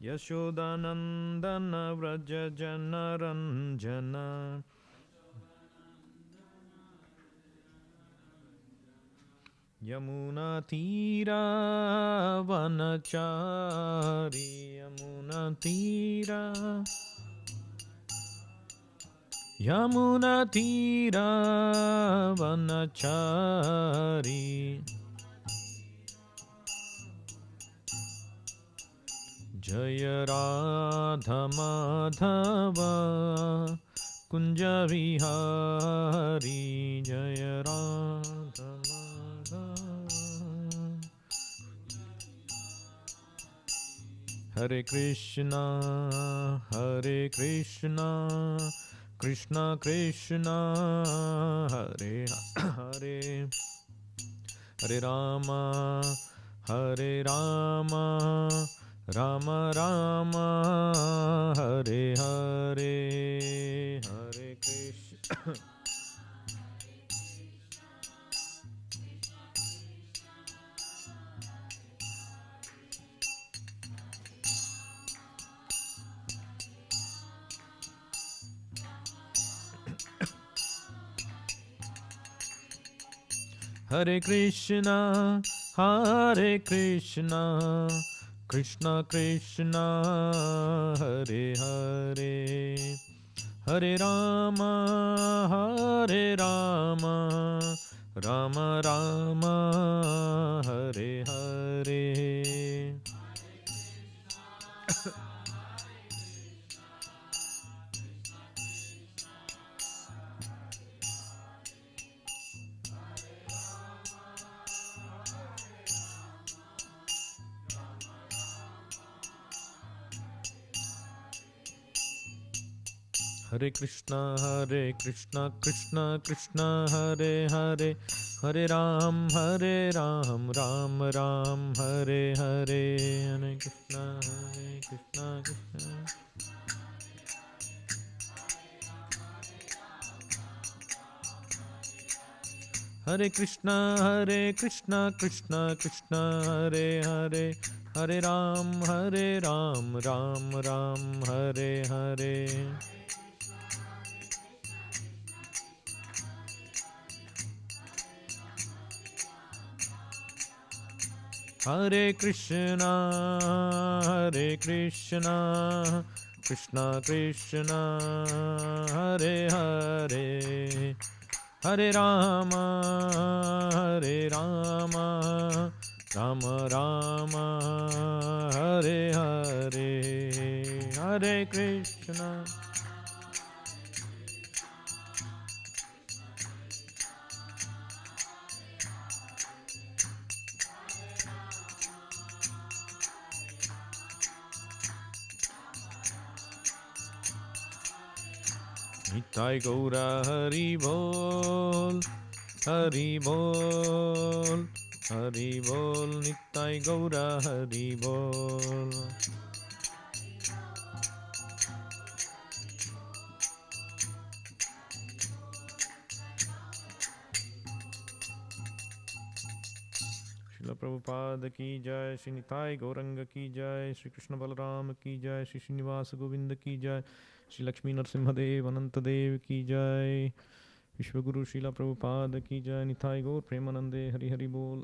यशोदानन्दन व्रज जनरञ्जन यमुनातीरावनचारी यमुनातीरावनचारी जय राधा माधव कुंज विहारी जय राधा माधव हरे कृष्णा कृष्णा कृष्णा हरे हरे हरे राम राम राम हरे हरे हरे कृष्ण हरे कृष्णा कृष्णा कृष्णा हरे हरे हरे राम राम राम हरे हरे हरे कृष्णा कृष्णा कृष्णा हरे हरे हरे राम राम राम हरे हरे हरे कृष्णा कृष्णा हरे कृष्णा कृष्णा कृष्णा हरे हरे हरे राम राम राम हरे हरे हरे कृष्णा कृष्णा कृष्णा हरे हरे हरे राम राम राम हरे हरे हरे कृष्णा निताय गौरा हरि बोल निताय गौरा हरि बोल श्रील प्रभुपाद की जय, श्री निताय गौरंग की जय, श्री कृष्ण बलराम की जय, श्री श्रीनिवास गोविंद की जय, श्री लक्ष्मी नरसिम्हदेव अनंत देव की जय, विश्वगुरु श्रीला प्रभुपाद की जय, निताय गौर प्रेमानंदे हरि हरि बोल।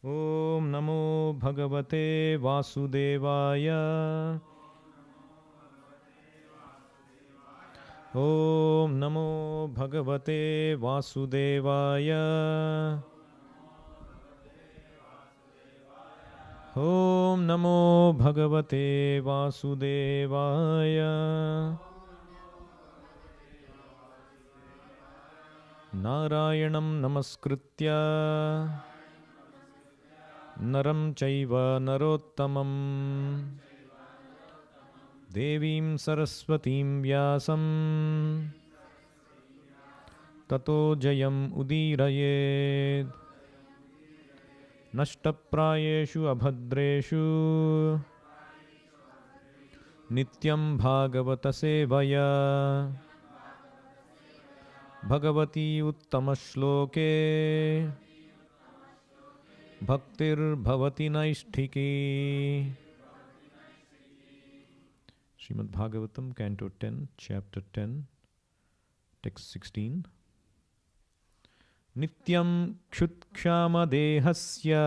ओम नमो भगवते वासुदेवाय ओम नमो भगवते वासुदेवाय ओम नमो भगवते वासुदेवाय नारायणं नमस्कृत्य नरं चैव नरोत्तमं देवीं सरस्वतीं व्यासं ततो जयम् उदीरयेत्। नष्टप्रायेषु अभद्रेषु नित्यं भागवत सेवया Bhagwati उत्तमश्लोके भक्तिर्भवति नैष्ठिकी। Srimad Bhagavatam, Canto 10, Chapter 10, Text 16. Nityam kshutkshyama dehasya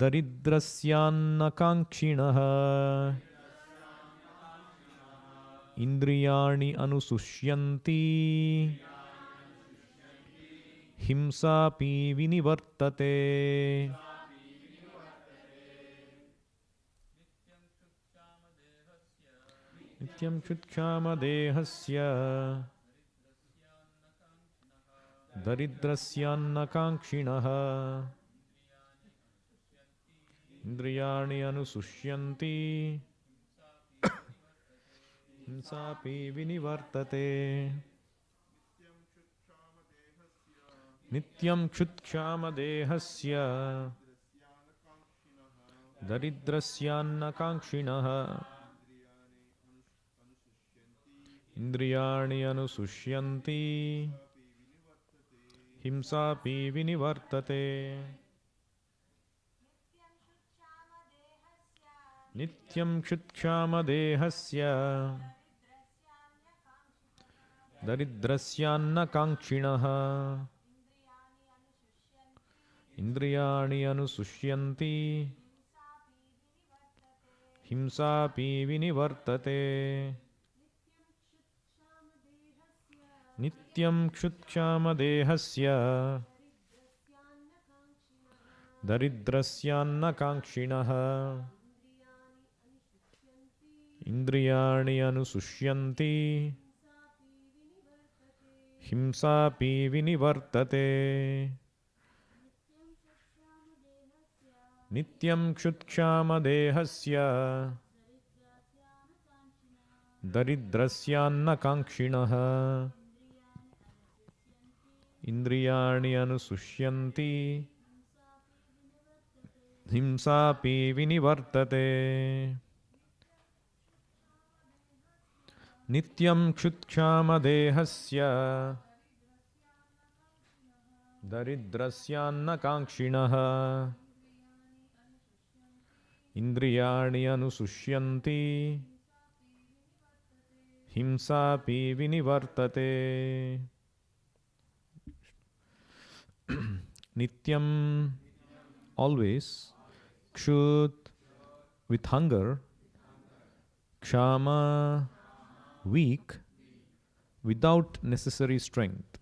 daridrasyanna kankshinaha indriyani anusushyanti himsapi vinivartate. Nityam kshutkshyama dehasya daridrasyanna kankshinaha indriyani anusushyanti himsapi vinivartate. Nityam kshutkshyama dehasya daridrasyanna kankshinaha indriyani anusushyanti himsapi vinivartate. Nityam kshutkshyama dehasya daridrasyanna kankshinaha indriyani anusushyanti himsapi vinivartate. Nityam kshutkshyama dehasya daridrasyanna kankshinaha indriyani anusushyanti himsapi vinivartate. Nityam kshutkshyama dehasya daridrasyanna kankshinaha indriyani anusushyanti himsapi vinivartate. Nityam kshutkshyama dehasya daridrasyanna kankshinaha indriyani anusushyanti himsapi vinivartate. Nityam, always, kshut, with hunger, kshama, weak, without necessary strength,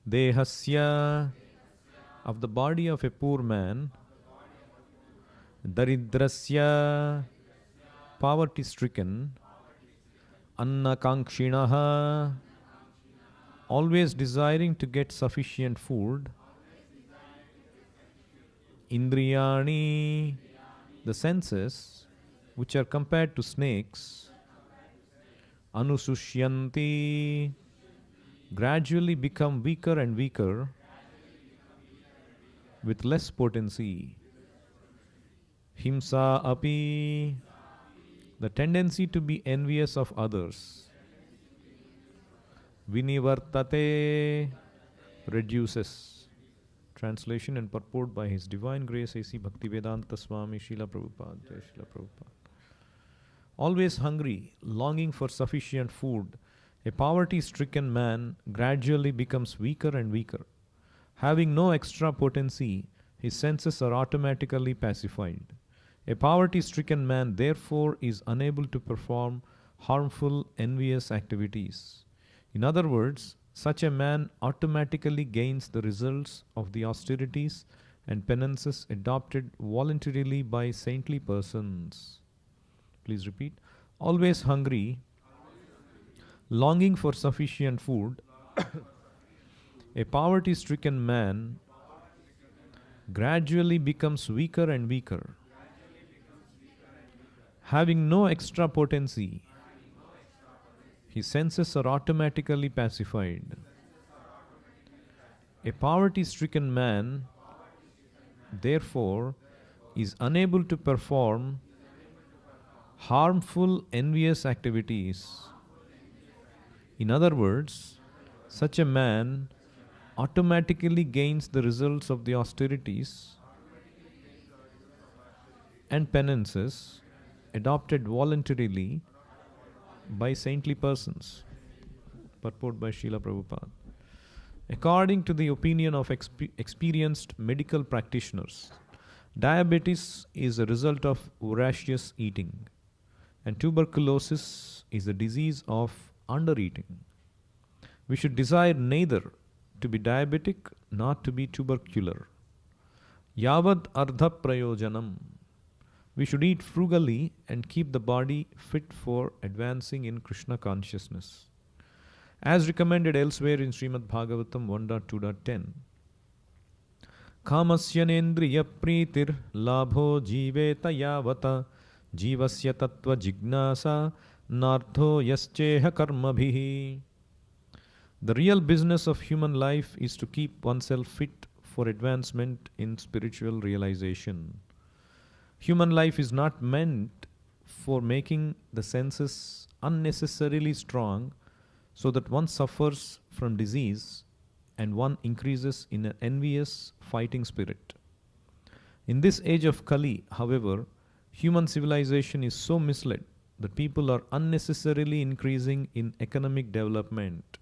dehasya, of the body of a poor man, daridrasya, poverty stricken, annakankshinaha, always desiring to get sufficient food, indriyani, the senses, which are compared to snakes, anusushyanti, gradually become weaker and weaker with less potency. Himsa api, the tendency to be envious of others. Vinivartate, reduces. Translation and purport by His Divine Grace A.C. Bhaktivedanta Swami Srila Prabhupada. Jai Srila Prabhupada. Always hungry, longing for sufficient food, a poverty-stricken man gradually becomes weaker and weaker. Having no extra potency, his senses are automatically pacified. A poverty-stricken man therefore is unable to perform harmful, envious activities. In other words, such a man automatically gains the results of the austerities and penances adopted voluntarily by saintly persons. Please repeat. Always hungry, longing for sufficient food, a poverty-stricken man gradually becomes weaker and weaker. Having no extra potency, his senses are automatically pacified. A poverty-stricken man, therefore, is unable to perform harmful, envious activities. In other words, such a man automatically gains the results of the austerities and penances adopted voluntarily by saintly persons. Purport by Srila Prabhupada. According to the opinion of experienced medical practitioners, diabetes is a result of voracious eating, and tuberculosis is a disease of undereating. We should desire neither to be diabetic nor to be tubercular. Yavad ardha prayojanam. We should eat frugally and keep the body fit for advancing in Krishna consciousness. As recommended elsewhere in Srimad Bhagavatam 1.2.10. Kamasya nendriya pritir labho jiveta yavata jivasya tattva jignasa nartho yascheha karmabhihi. The real business of human life is to keep oneself fit for advancement in spiritual realization. Human life is not meant for making the senses unnecessarily strong so that one suffers from disease and one increases in an envious fighting spirit. In this age of Kali, however, human civilization is so misled that people are unnecessarily increasing in economic development,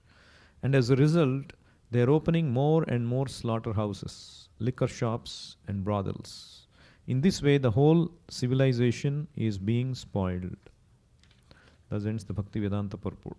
and as a result, they are opening more and more slaughterhouses, liquor shops, and brothels. In this way, the whole civilization is being spoiled. Thus ends the Bhakti Vedanta purport.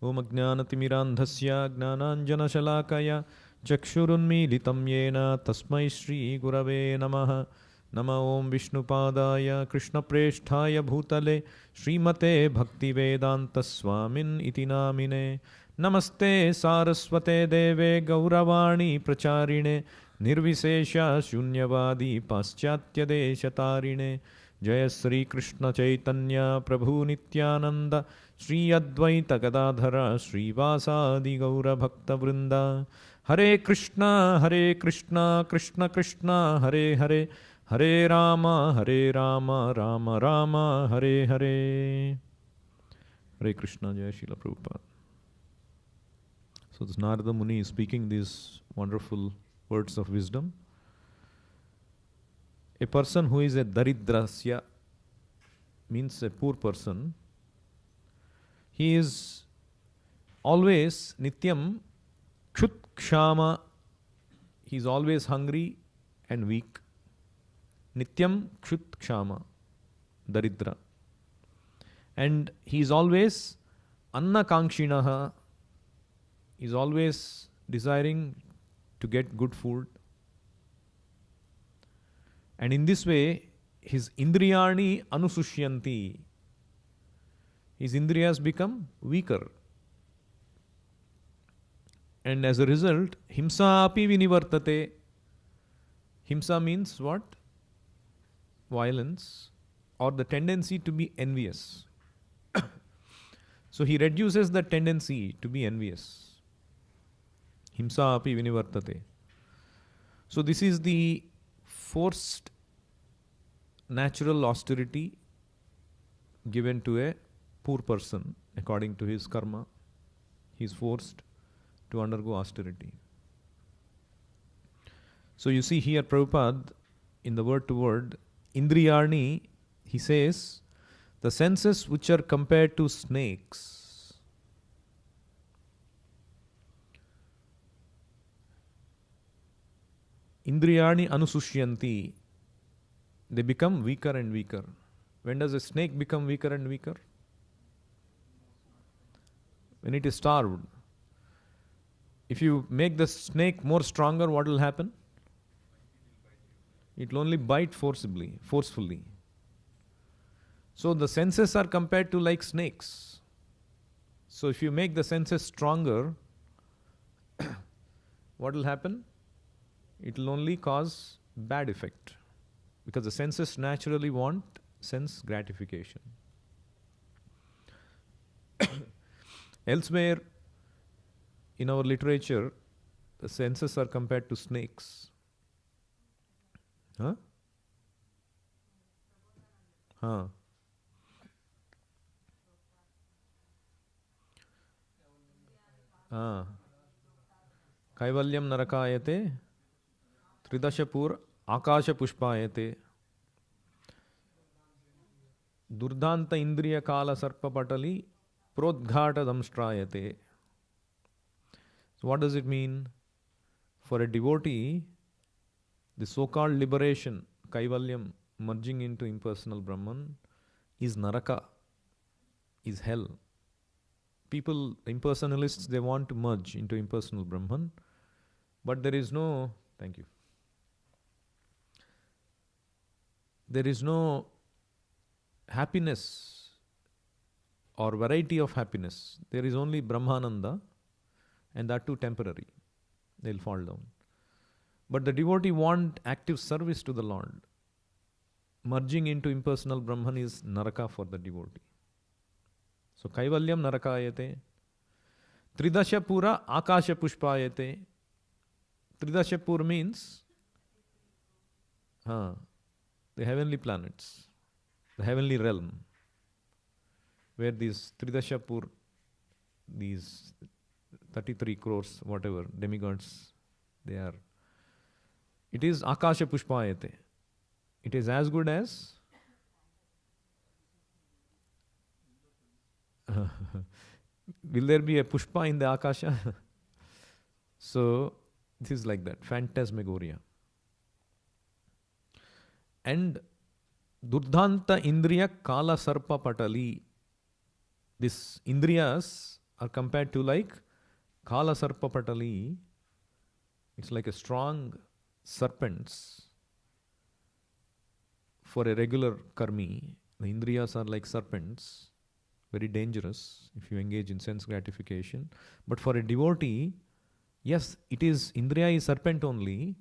Om Ajnanatimirandhasya Gnananjanashalakaya Chakshurunmilitam Yena Tasmai Shri Gurave Namaha. Nama Om Vishnupadaya Krishna Presthaya Bhutale Srimate Bhakti Vedanta Swamin Iti Namine. Namaste Saraswate Deve Gauravani Pracharine Nirvisesha Shunyavadi Paschatya Deshatarine. Jaya Sri Krishna Chaitanya Prabhu Nityananda Sri Advaita Gadadhara Sri Vasadi Gaura Bhakta Vrinda. Hare Krishna Krishna Krishna Hare Hare Hare Rama Rama Rama Hare Hare. Hare Krishna. Jaya Srila Prabhupada. So this Narada Muni is speaking these wonderful words of wisdom. A person who is a daridrasya means a poor person. He is always nityam kshut kshama. He is always hungry and weak. Nityam kshut kshama, daridra. And he is always anna kankshinaha. He is always desiring to get good food. And in this way, his indriyani anusushyanti. His indriyas become weaker. And as a result, himsa api vinivartate. Himsa means what? Violence or the tendency to be envious. So he reduces the tendency to be envious. Himsa api vinivartate. So this is the forced natural austerity given to a poor person according to his karma. He is forced to undergo austerity. So you see here Prabhupada in the word to word, Indriyani, he says, the senses which are compared to snakes. Indriyani anusushyanti. They become weaker and weaker. When does a snake become weaker and weaker? When it is starved. If you make the snake more stronger, what will happen? It will only bite forcefully. So the senses are compared to like snakes. So if you make the senses stronger, what will happen? It will only cause bad effect. Because the senses naturally want sense gratification. Elsewhere in our literature, the senses are compared to snakes. Huh? Huh. Kaivalyam narakayate tridashapur Akasha pushpayate. Durdanta indriya kala sarpa patali prodghata damstrayate. So what does it mean? For a devotee, the so-called liberation, kaivalyam, merging into impersonal Brahman, is naraka, is hell. People, impersonalists, they want to merge into impersonal Brahman, but there is no, thank you, there is no happiness or variety of happiness. There is only Brahmananda, and that too temporary. They'll fall down. But the devotee want active service to the Lord. Merging into impersonal Brahman is naraka for the devotee. So kaivalyam narakayate. Tridasha pura akasha pushpayate. Tridasha pura means the heavenly planets, the heavenly realm, where these Tridasha pur, these 33 crores, whatever, demigods, they are. It is akasha pushpayate. It is as good as will there be a pushpa in the akasha? So this is like that, phantasmagoria. And Durdhanta Indriya Kala Sarpa Patali. These Indriyas are compared to like Kala Sarpa Patali. It's like a strong serpents for a regular karmi. The Indriyas are like serpents, very dangerous if you engage in sense gratification. But for a devotee, yes, it is, Indriya is serpent only,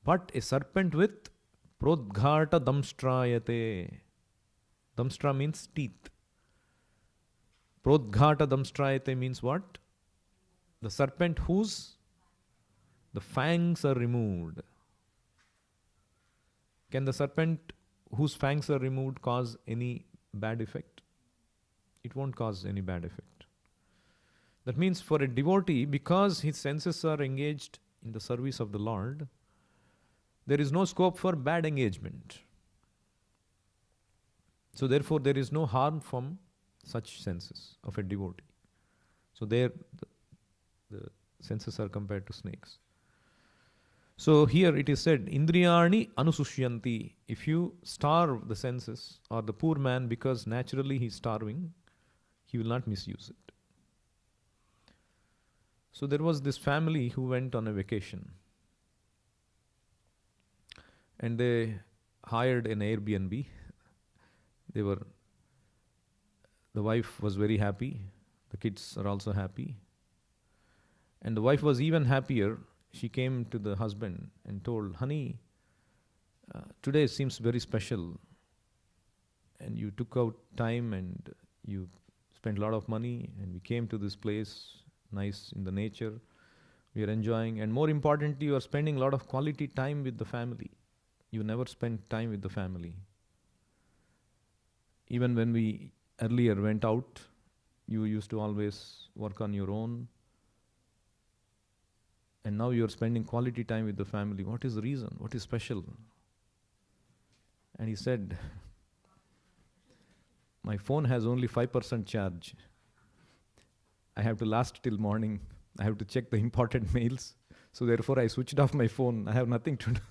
but a serpent with prodghata damstrayate. Damstra means teeth. Prodghata damstrayate means what? The serpent whose the fangs are removed. Can the serpent whose fangs are removed cause any bad effect? It won't cause any bad effect. That means for a devotee, because his senses are engaged in the service of the Lord, there is no scope for bad engagement. So therefore there is no harm from such senses of a devotee. So there the senses are compared to snakes. So here it is said, Indriyani anusushyanti. If you starve the senses, or the poor man, because naturally he is starving, he will not misuse it. So there was this family who went on a vacation. And they hired an Airbnb. The wife was very happy. The kids are also happy. And the wife was even happier. She came to the husband and told, honey, today seems very special. And you took out time and you spent a lot of money, and we came to this place, nice in the nature. We are enjoying. And more importantly, you are spending a lot of quality time with the family. You never spent time with the family. Even when we earlier went out, you used to always work on your own. And now you are spending quality time with the family. What is the reason? What is special? And he said, my phone has only 5% charge. I have to last till morning. I have to check the important mails. So therefore I switched off my phone. I have nothing to do.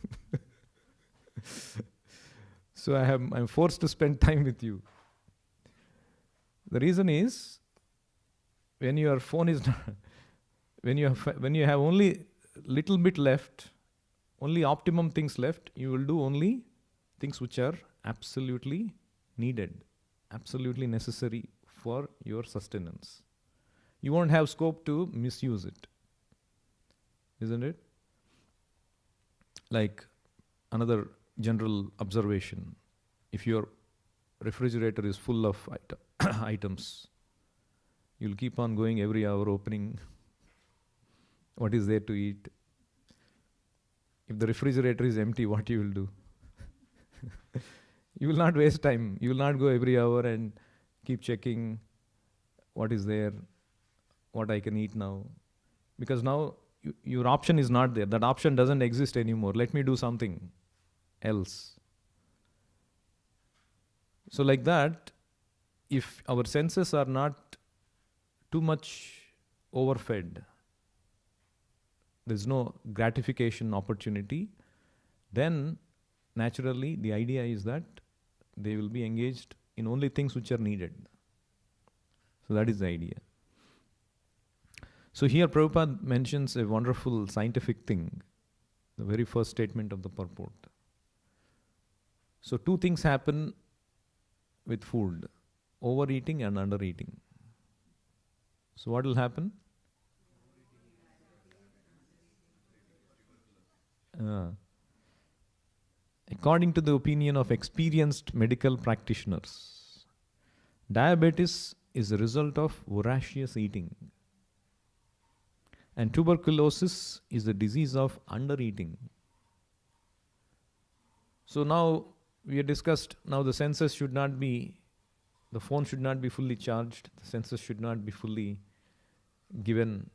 So I'm forced to spend time with you. The reason is, when your phone is not, when you have only little bit left, only optimum things left, you will do only things which are absolutely needed, absolutely necessary for your sustenance. You won't have scope to misuse it. Isn't it? Like another general observation, if your refrigerator is full of items, you'll keep on going every hour opening what is there to eat. If the refrigerator is empty, what you will do? You will not waste time. You will not go every hour and keep checking what is there, what I can eat now. Because now your option is not there. That option doesn't exist anymore. Let me do something. else. So like that, if our senses are not too much overfed, there's no gratification opportunity, then naturally the idea is that they will be engaged in only things which are needed. So that is the idea. So here Prabhupada mentions a wonderful scientific thing, the very first statement of the purport. So two things happen with food, overeating and undereating. So what will happen? According to the opinion of experienced medical practitioners, diabetes is a result of voracious eating. And tuberculosis is the disease of undereating. So now we have discussed, now the senses should not be, the phone should not be fully charged, the senses should not be fully given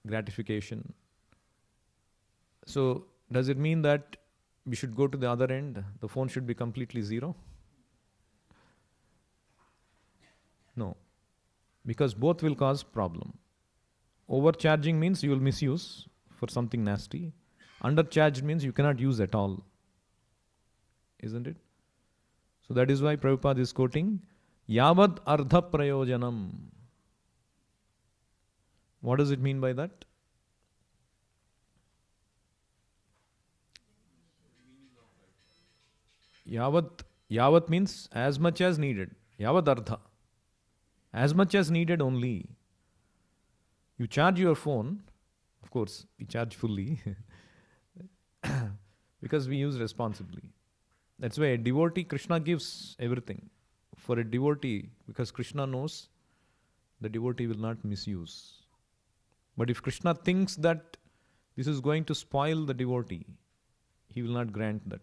gratification. So does it mean that we should go to the other end? The phone should be completely zero? No, because both will cause problem. Overcharging means you will misuse for something nasty. Undercharged means you cannot use at all. Isn't it? So that is why Prabhupada is quoting Yavad Ardha Prayojanam. What does it mean by that? Yavat means as much as needed. Yavad Ardha. As much as needed only. You charge your phone, of course, we charge fully because we use responsibly. That's why a devotee, Krishna gives everything. For a devotee, because Krishna knows the devotee will not misuse. But if Krishna thinks that this is going to spoil the devotee, he will not grant that.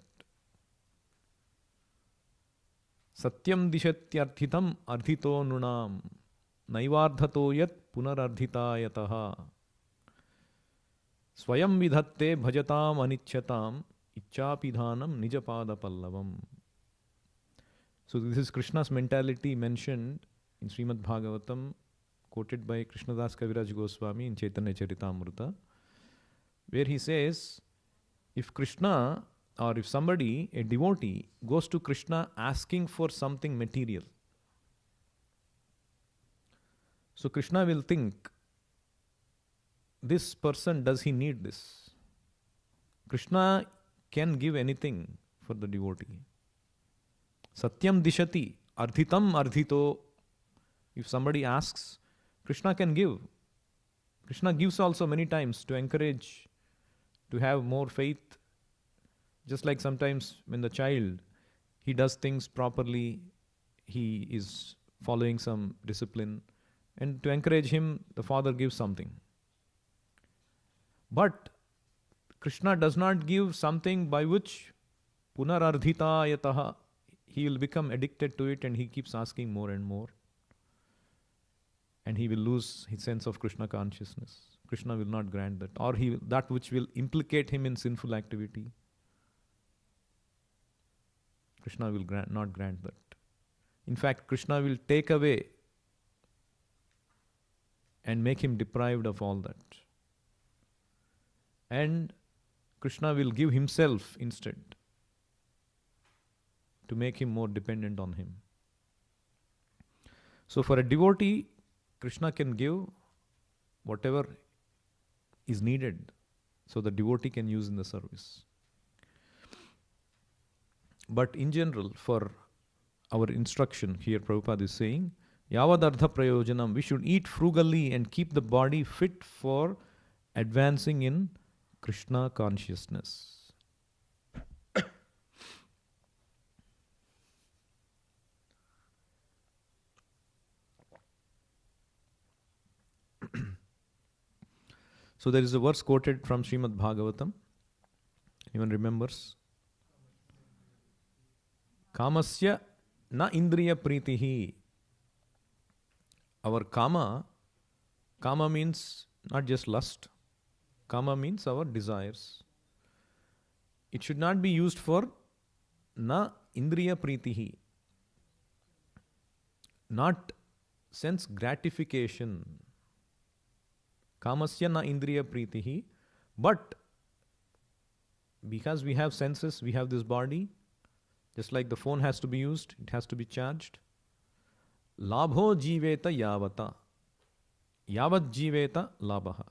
Satyam dishatyarthitam ardhito nunam naivardhato yat punarardhitayataha swayam vidhatte bhajatam anichyatam ichchapidhanam nijapada pallavam. So this is Krishna's mentality mentioned in Srimad Bhagavatam, quoted by Krishnadas Kaviraj Goswami in Chaitanya Charitamrita, where he says, if Krishna or if somebody, a devotee, goes to Krishna asking for something material, so Krishna will think, this person, does he need this? Krishna can give anything for the devotee. Satyam dishati, ardhitam ardhito. If somebody asks, Krishna can give. Krishna gives also many times to encourage, to have more faith. Just like sometimes when the child, he does things properly, he is following some discipline, and to encourage him, the father gives something. But Krishna does not give something by which punarardhita yataha, he will become addicted to it and he keeps asking more and more. And he will lose his sense of Krishna consciousness. Krishna will not grant that. Or that which will implicate him in sinful activity, Krishna will not grant that. In fact, Krishna will take away and make him deprived of all that. And Krishna will give himself instead to make him more dependent on him. So for a devotee, Krishna can give whatever is needed so the devotee can use in the service. But in general, for our instruction here, Prabhupada is saying, Yavadardha Prayojanam, we should eat frugally and keep the body fit for advancing in Krishna consciousness. So there is a verse quoted from Srimad Bhagavatam. Anyone remembers? Kamasya na indriya pritihi. Our kama means not just lust. Kama means our desires. It should not be used for na indriya pritihi, not sense gratification. Kamasya na indriya pritihi, but because we have senses, we have this body, just like the phone has to be used, it has to be charged. Labho jiveta yavata. Yavat jiveta labha.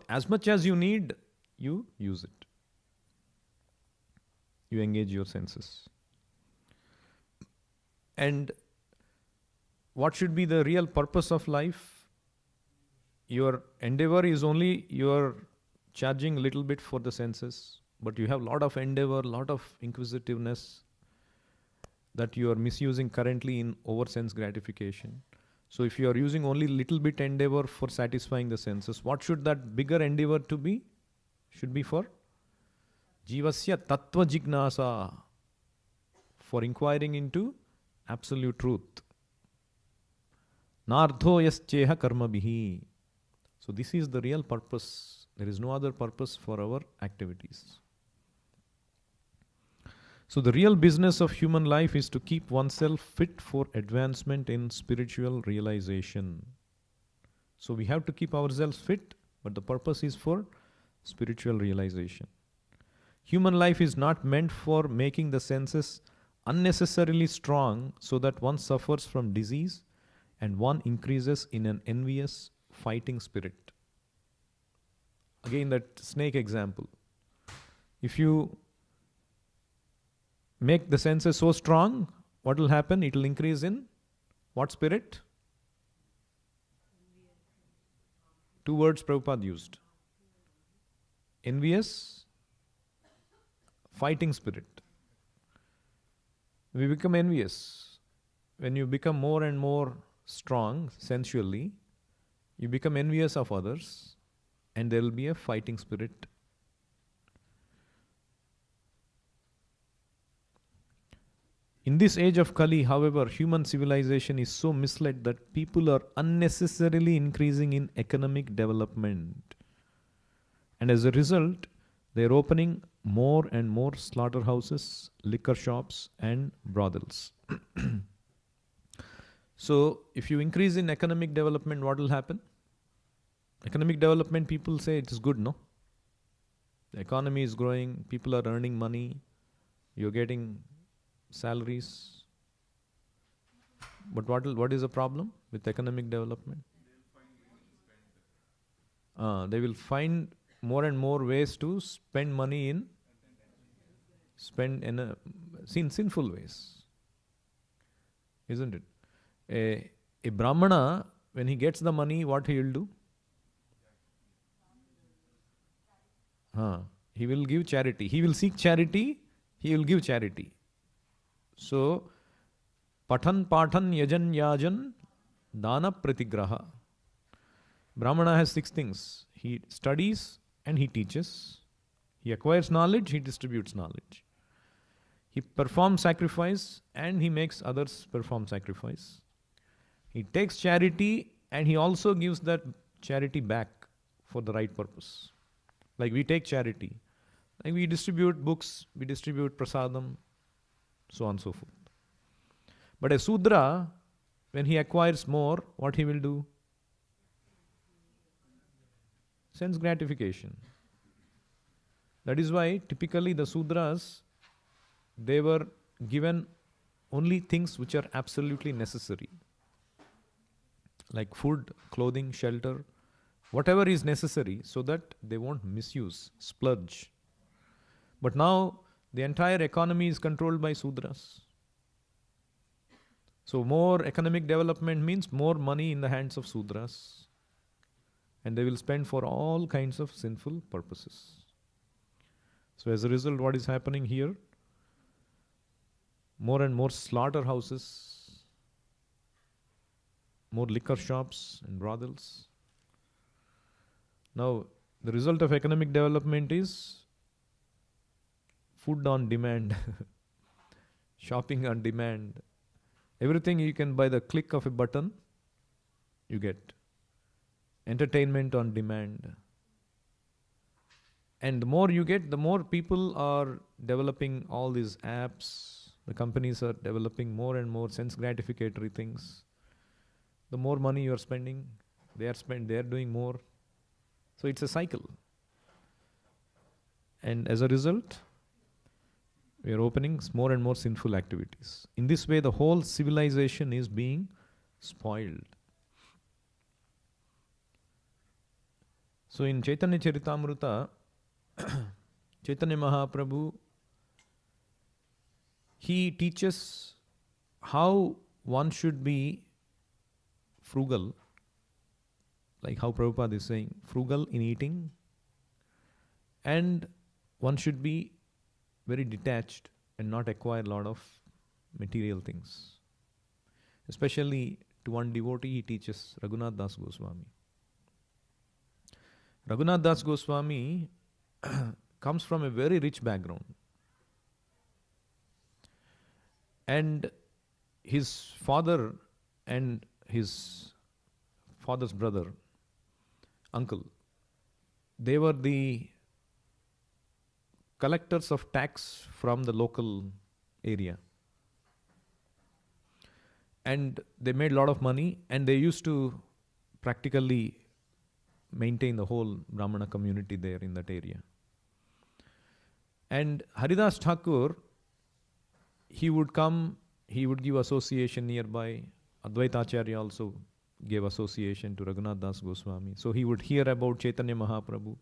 As much as you need, you use it. You engage your senses. And what should be the real purpose of life? Your endeavor is only you're charging a little bit for the senses, but you have a lot of endeavor, lot of inquisitiveness that you are misusing currently in over sense gratification. So if you are using only little bit endeavor for satisfying the senses, what should that bigger endeavor to be? Should be for jivasya tattva jignasa, for inquiring into absolute truth. Nardho yascheha karma bihi. So this is the real purpose. There is no other purpose for our activities. So the real business of human life is to keep oneself fit for advancement in spiritual realization. So we have to keep ourselves fit, but the purpose is for spiritual realization. Human life is not meant for making the senses unnecessarily strong so that one suffers from disease and one increases in an envious fighting spirit. Again, that snake example. If you make the senses so strong, what will happen? It will increase in what spirit? Two words Prabhupada used. Envious, fighting spirit. We become envious. When you become more and more strong sensually, you become envious of others, and there will be a fighting spirit. In this age of Kali, however, human civilization is so misled that people are unnecessarily increasing in economic development. And as a result, they are opening more and more slaughterhouses, liquor shops, and brothels. So, if you increase in economic development, what will happen? Economic development, people say it is good, no? The economy is growing, people are earning money, you're getting salaries. But what is the problem with economic development? They will find more and more ways to spend money in sinful ways, isn't it? A Brahmana, when he gets the money, what he will do? He will give charity. He will seek charity, he will give charity. So, Pathan Yajan Yajan Dana Pratigraha. Brahmana has 6 things. He studies and he teaches. He acquires knowledge, he distributes knowledge. He performs sacrifice and he makes others perform sacrifice. He takes charity and he also gives that charity back for the right purpose. Like we take charity. Like we distribute books, we distribute prasadam, so on and so forth. But a Sudra, when he acquires more, what he will do? Sense gratification. That is why typically the Sudras, they were given only things which are absolutely necessary. Like food, clothing, shelter, whatever is necessary so that they won't misuse, splurge. But now the entire economy is controlled by Sudras. So more economic development means more money in the hands of Sudras. And they will spend for all kinds of sinful purposes. So as a result, what is happening here? More and more slaughterhouses, more liquor shops and brothels. Now, the result of economic development is food on demand, shopping on demand. Everything you can by the click of a button, you get. Entertainment on demand. And the more you get, the more people are developing all these apps, the companies are developing more and more sense gratificatory things. The more money you are spending, they are doing more. So it's a cycle. And as a result, we are opening more and more sinful activities. In this way, the whole civilization is being spoiled. So in Chaitanya Charitamrita, Chaitanya Mahaprabhu, he teaches how one should be frugal, like how Prabhupada is saying, frugal in eating, and one should be very detached and not acquire a lot of material things. Especially to one devotee, he teaches Raghunath Das Goswami. Raghunath Das Goswami comes from a very rich background. And his father and his father's brother, uncle, they were the collectors of tax from the local area. And they made a lot of money, and they used to practically maintain the whole Brahmana community there in that area. And Haridas Thakur, he would come, he would give association nearby. Advaita Acharya also gave association to Raghunath Das Goswami. So he would hear about Chaitanya Mahaprabhu.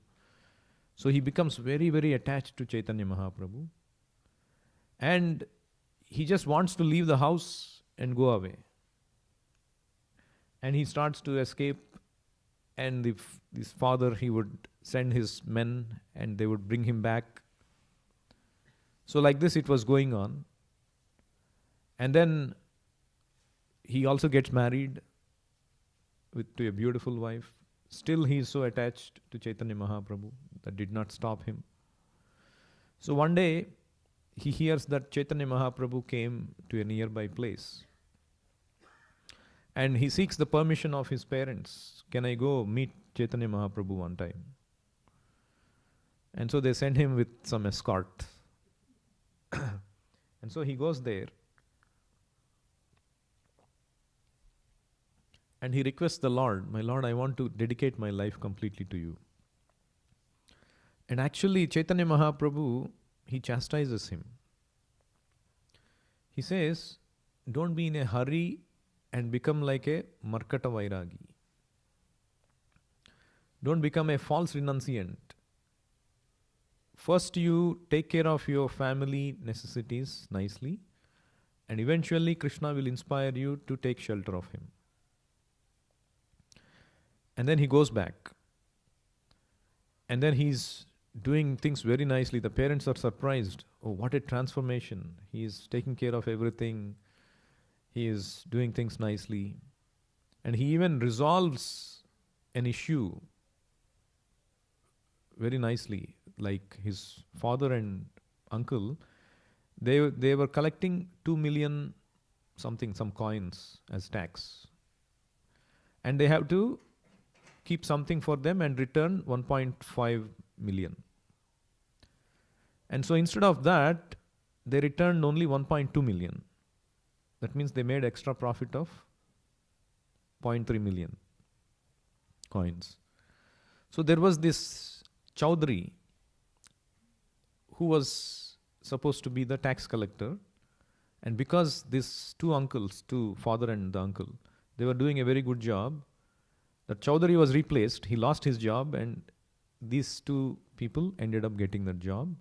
So he becomes very, very attached to Chaitanya Mahaprabhu. And he just wants to leave the house and go away. And he starts to escape. And his father, he would send his men and they would bring him back. So like this it was going on. And then he also gets married to a beautiful wife. Still he is so attached to Chaitanya Mahaprabhu that did not stop him. So one day he hears that Chaitanya Mahaprabhu came to a nearby place. And he seeks the permission of his parents. Can I go meet Chaitanya Mahaprabhu one time? And so they send him with some escort. And so he goes there. And he requests the Lord, my Lord, I want to dedicate my life completely to you. And actually Chaitanya Mahaprabhu, he chastises him. He says, don't be in a hurry and become like a Markata Vairagi. Don't become a false renunciant. First you take care of your family necessities nicely, and eventually Krishna will inspire you to take shelter of him. And then he goes back. And then he's doing things very nicely. The parents are surprised. Oh, what a transformation. He is taking care of everything. He is doing things nicely. And he even resolves an issue very nicely. Like his father and uncle, they were collecting 2 million something, some coins as tax. And they have to keep something for them and return 1.5 million. And so instead of that, they returned only 1.2 million. That means they made extra profit of 0.3 million coins. So there was this Chaudhary who was supposed to be the tax collector. And because these two uncles, two father and the uncle, they were doing a very good job, the Chaudhary was replaced. He lost his job and these two people ended up getting the job.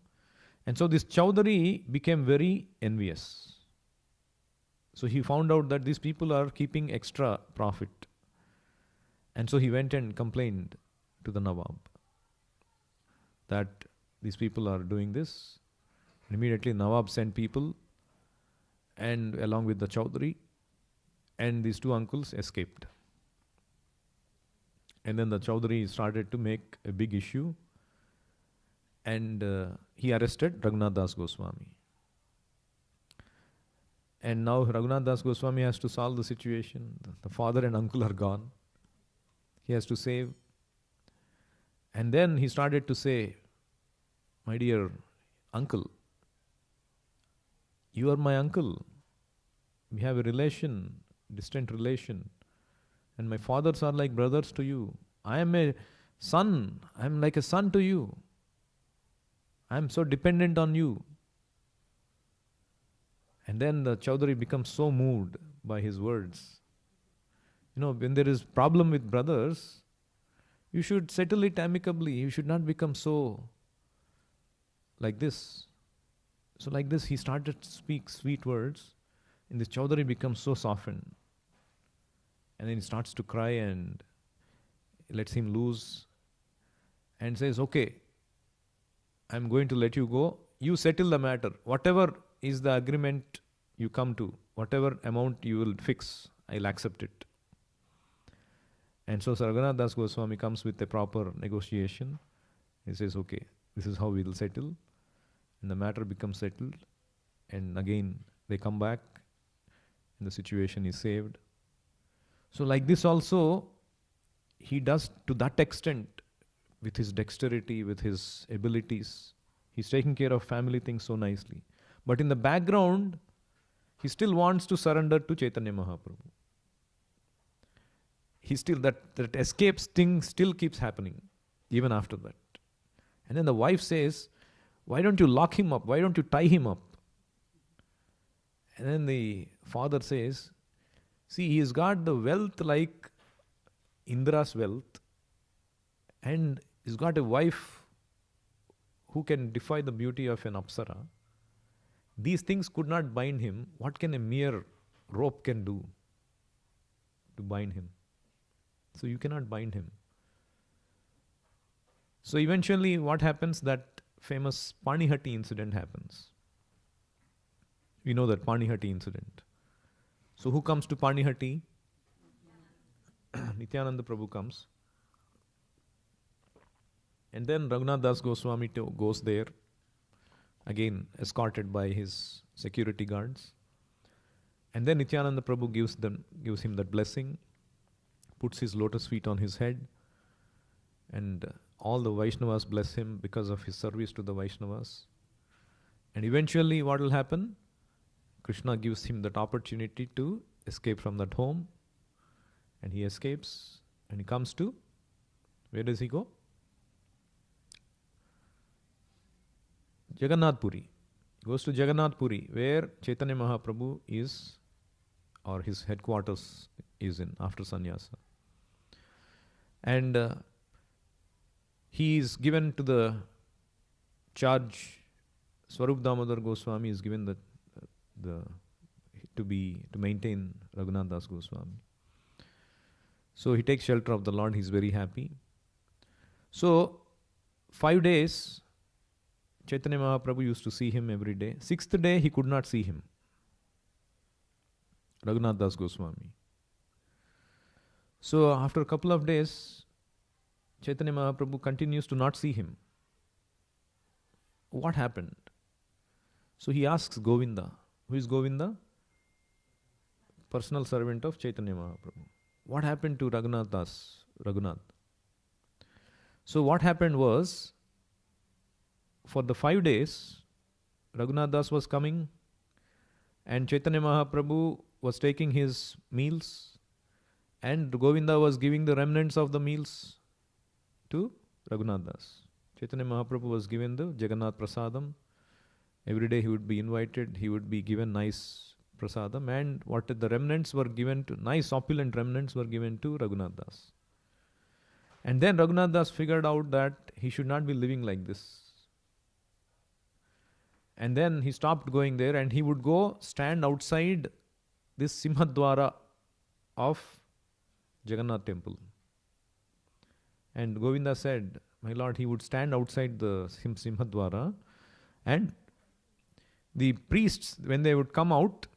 And so this Chaudhary became very envious. So he found out that these people are keeping extra profit. And so he went and complained to the Nawab that these people are doing this. And immediately Nawab sent people and along with the Chaudhary, and these two uncles escaped. And then the Chaudhary started to make a big issue, and he arrested Raghunath Das Goswami. And now Raghunath Das Goswami has to solve the situation. The father and uncle are gone. He has to save. And then he started to say, my dear uncle, You are my uncle. We have a relation, distant relation. And my fathers are like brothers to you. I am a son. I am like a son to you. I am so dependent on you. And then the Chaudhary becomes so moved by his words. When there is problem with brothers, you should settle it amicably. You should not become so like this. So like this, he started to speak sweet words, and this Chaudhary becomes so softened. And then he starts to cry and lets him loose and says, okay, I'm going to let you go. You settle the matter. Whatever is the agreement you come to, whatever amount you will fix, I'll accept it. And so Sir Raghunath Das Goswami comes with a proper negotiation. He says, okay, this is how we will settle. And the matter becomes settled. And again, they come back and the situation is saved. So like this also, he does to that extent with his dexterity, with his abilities. He's taking care of family things so nicely. But in the background, he still wants to surrender to Chaitanya Mahaprabhu. He still, that escape thing still keeps happening, even after that. And then the wife says, why don't you lock him up? Why don't you tie him up? And then the father says, see, he's got the wealth like Indra's wealth, and he's got a wife who can defy the beauty of an Apsara. These things could not bind him. What can a mere rope can do to bind him? So you cannot bind him. So eventually what happens, that famous Panihati incident happens. We know that Panihati incident. So who comes to Panihati? Nityananda Prabhu comes. And then Raghunath Das Goswami goes there, again escorted by his security guards. And then Nityananda Prabhu gives him that blessing, puts his lotus feet on his head, and all the Vaishnavas bless him because of his service to the Vaishnavas. And eventually what will happen? Krishna gives him that opportunity to escape from that home, and he escapes and he comes to, where does he go? Jagannath Puri. He goes to Jagannath Puri, where Chaitanya Mahaprabhu is, or his headquarters is in after sannyasa. And he is given to the charge. Swarup Damodar Goswami is given to maintain Raghunath Das Goswami. So he takes shelter of the Lord. He's very happy. So 5 days, Chaitanya Mahaprabhu used to see him every day. 6th day, he could not see him, Raghunath Das Goswami. So after a couple of days, Chaitanya Mahaprabhu continues to not see him. What happened? So he asks Govinda. Who is Govinda? Personal servant of Chaitanya Mahaprabhu. What happened to Raghunath? So what happened was, for the 5 days, Raghunath Das was coming and Chaitanya Mahaprabhu was taking his meals, and Govinda was giving the remnants of the meals to Raghunath Das. Chaitanya Mahaprabhu was given the Jagannath Prasadam. Every day he would be invited, he would be given nice prasadam, and what the remnants were given to, nice opulent remnants were given to Raghunath Das. And then Raghunath Das figured out that he should not be living like this. And then he stopped going there, and he would go stand outside this Simhadwara of Jagannath temple. And Govinda said, my lord, he would stand outside the Simhadwara, and the priests, when they would come out,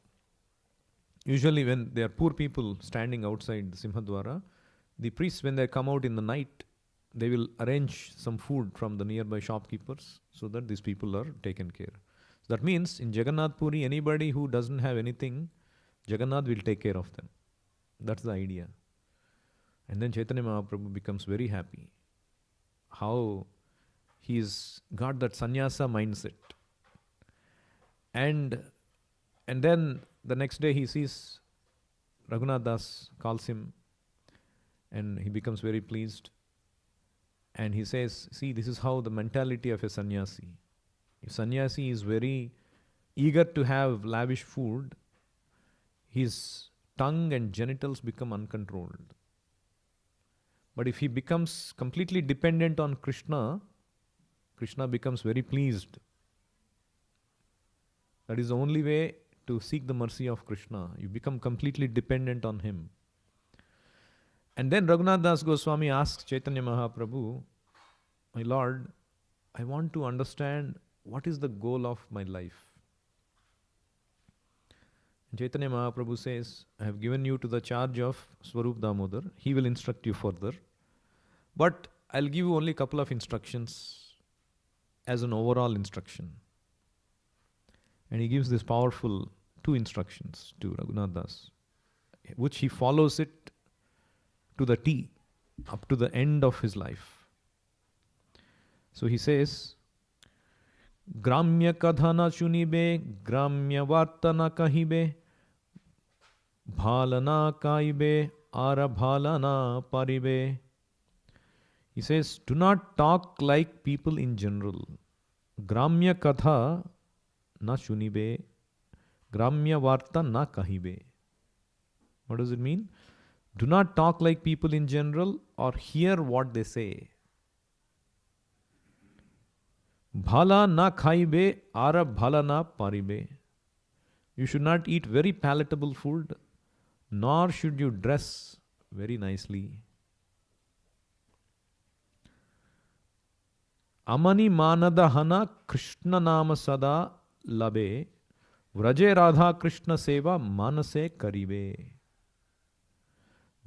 usually when they are poor people standing outside the Simhadwara, the priests, when they come out in the night, they will arrange some food from the nearby shopkeepers so that these people are taken care. So that means in Jagannath Puri, anybody who doesn't have anything, Jagannath will take care of them. That's the idea. And then Chaitanya Mahaprabhu becomes very happy. How he's got that sannyasa mindset. And And then the next day he sees Raghunath Das, calls him, and he becomes very pleased. And he says, see, this is how the mentality of a sannyasi. If sannyasi is very eager to have lavish food, his tongue and genitals become uncontrolled. But if he becomes completely dependent on Krishna, Krishna becomes very pleased. That is the only way to seek the mercy of Krishna. You become completely dependent on him. And then Raghunath Das Goswami asks Chaitanya Mahaprabhu, my Lord, I want to understand what is the goal of my life. And Chaitanya Mahaprabhu says, I have given you to the charge of Swarup Damodar. He will instruct you further. But I'll give you only a couple of instructions as an overall instruction. And he gives this powerful 2 instructions to Raghunath Das, which he follows it to the T, up to the end of his life. So he says, Gramya kadhana chunibe, Gramya vartana kahibe, Bhalana kaibe, Ara bhalana paribe. He says, do not talk like people in general. Gramya katha na chunibe, Gramya varta na kahibe. What does it mean? Do not talk like people in general or hear what they say. Bhala na khaibe, ara bhala na paribe. You should not eat very palatable food, nor should you dress very nicely. Amani manada hana Krishna nama sada labe, vraje radha Krishna seva manase karibe.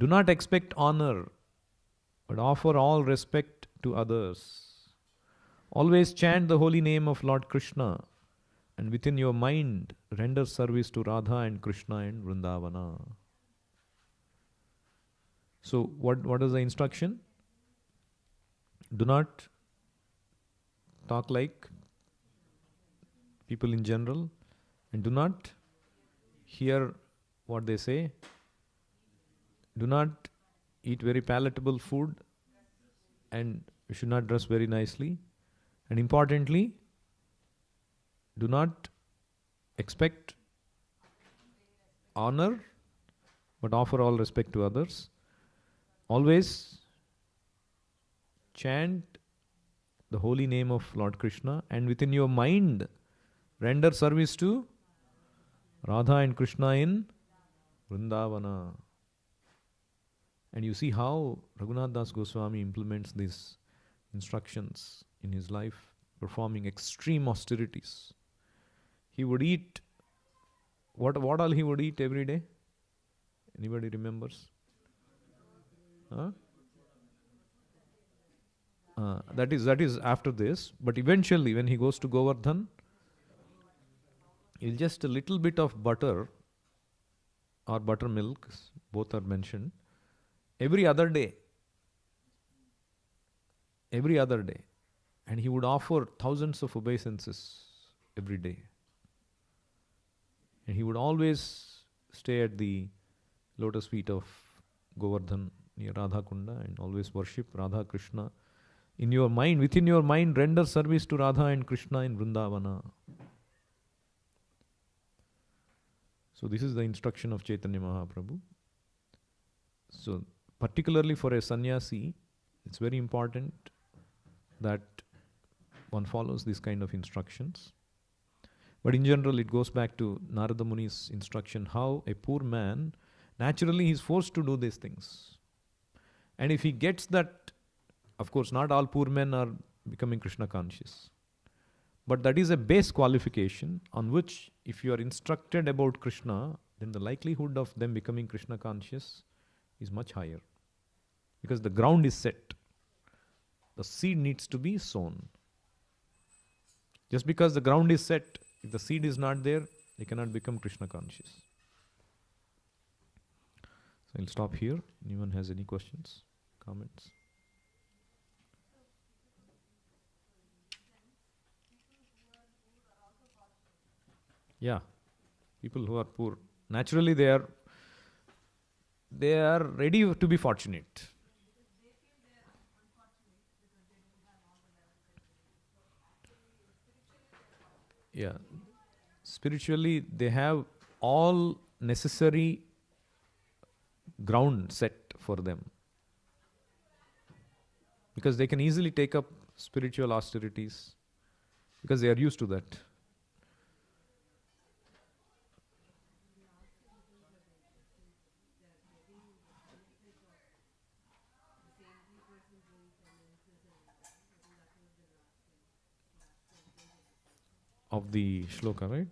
Do not expect honor, but offer all respect to others. Always chant the holy name of Lord Krishna, and within your mind render service to Radha and Krishna and Vrindavana. So what is the instruction? Do not talk like people in general, and do not hear what they say. Do not eat very palatable food, and you should not dress very nicely. And importantly, do not expect honor, but offer all respect to others. Always chant the holy name of Lord Krishna, and within your mind render service to Radha and Krishna in Vrindavana. And you see how Raghunath Das Goswami implements these instructions in his life, performing extreme austerities. He would eat, what all he would eat every day? Anybody remembers? Huh? That is after this. But eventually when he goes to Govardhan, he'll just a little bit of butter or buttermilk, both are mentioned, every other day. And he would offer thousands of obeisances every day. And he would always stay at the lotus feet of Govardhan near Radha Kunda and always worship Radha Krishna. In your mind, within your mind, render service to Radha and Krishna in Vrindavana. So this is the instruction of Chaitanya Mahaprabhu. So particularly for a sannyasi, it's very important that one follows these kind of instructions. But in general, it goes back to Narada Muni's instruction, how a poor man, naturally he is forced to do these things. And if he gets that, of course, not all poor men are becoming Krishna conscious. But that is a base qualification on which, if you are instructed about Krishna, then the likelihood of them becoming Krishna conscious is much higher. Because the ground is set. The seed needs to be sown. Just because the ground is set, if the seed is not there, they cannot become Krishna conscious. So I'll stop here. Anyone has any questions, comments? Yeah. People who are poor, naturally they are ready to be fortunate. Yeah, spiritually they have all necessary ground set for them because they can easily take up spiritual austerities because they are used to that. Of the shloka, right?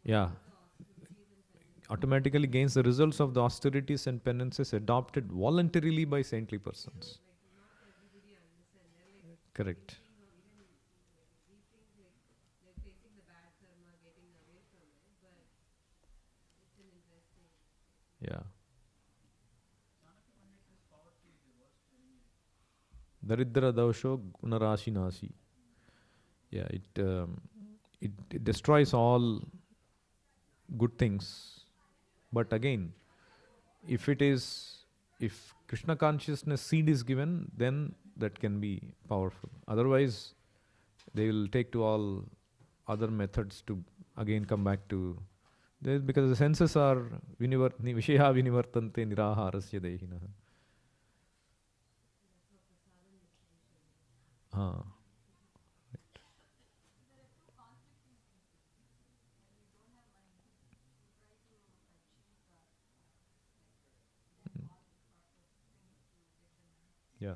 Yeah, automatically gains the results of the austerities and penances adopted voluntarily by saintly persons. Correct. Yeah. Daridra dausho gunarashi nasi. Yeah, it destroys all good things. But again, if it is if Krishna consciousness seed is given, then that can be powerful. Otherwise, they will take to all other methods to again come back to because the senses are vishaya vinivartante niraharasya dehina. Ah, yeah.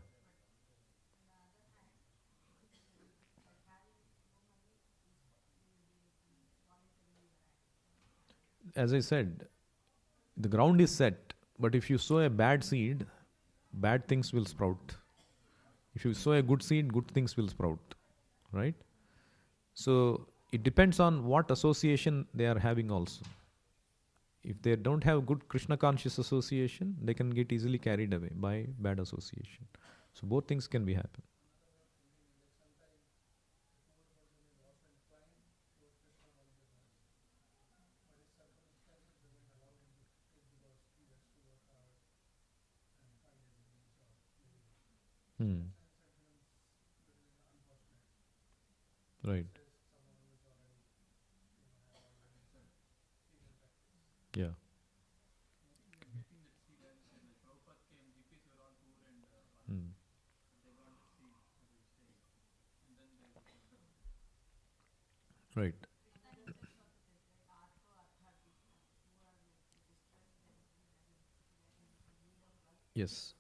As I said, the ground is set, but if you sow a bad seed, bad things will sprout. If you sow a good seed, good things will sprout, right? So it depends on what association they are having also. If they don't have good Krishna conscious association, they can get easily carried away by bad association. So both things can be happen. Hmm. Right. Yeah. Hmm. Right. Yes.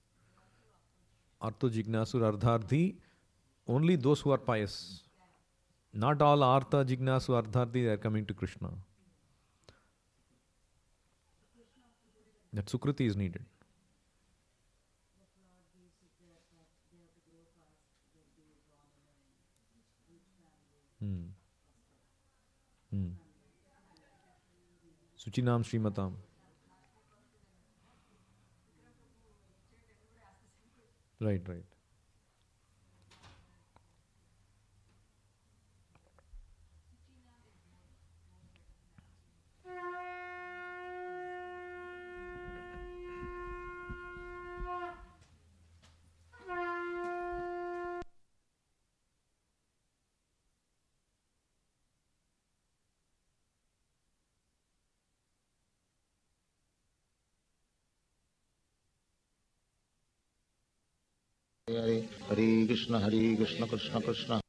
Artho Jignasur Ardharthi, only those who are pious. Not all Artha Jignasu Ardharthi they are coming to Krishna. That Sukruti is needed. Hmm. Hmm. Suchinam Srimatam. Right, right. Hare Hare Krishna Krishna Krishna